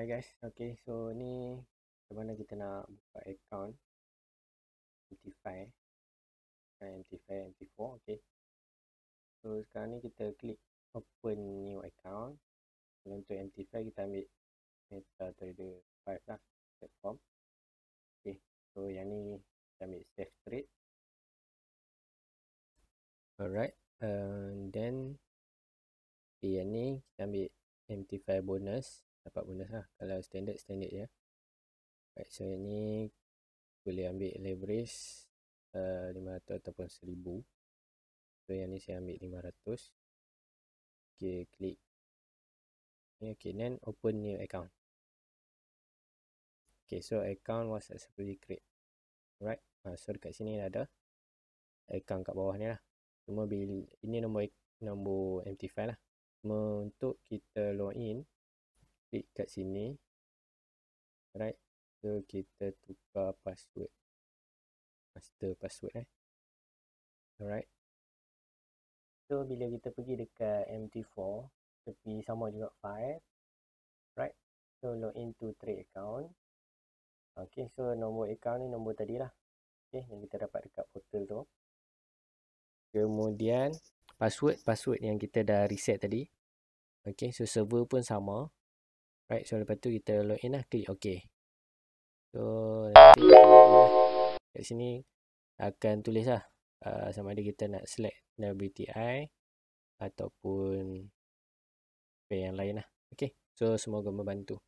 Hi guys, okay, so ni macam mana kita nak buka account MT5, MT4, okay. So sekarang ni kita klik open new account. Kalau untuk MT5 kita ambil MetaTrader 5 lah, platform. Okay, so yang ni kita ambil Safe Trade. Alright, then yang ni kita ambil MT5 bonus, dapat bonus lah. Kalau standard je. Right, so yang ni boleh ambil leverage 500 ataupun 1000. So yang ni saya ambil 500. Okay, klik ni. Okay, then open new account. Okay, so account was successfully create. Alright, so dekat sini ada account kat bawah ni lah. Cuma bila ini nombor MT5 lah. Cuma untuk kita login, klik kat sini. Alright, so kita tukar password, master password Alright, so bila kita pergi dekat MT4, tepi sama juga file. Right, so login to trade account. Okay, so nombor account ni nombor tadi lah. Okay, yang kita dapat dekat portal tu. Kemudian password yang kita dah reset tadi. Okay, so server pun sama. Right, so lepas tu kita login lah, klik OK. So nanti kita login lah. Kat sini akan tulis lah sama ada kita nak select WTI ataupun yang lain lah. Okay, so semoga membantu.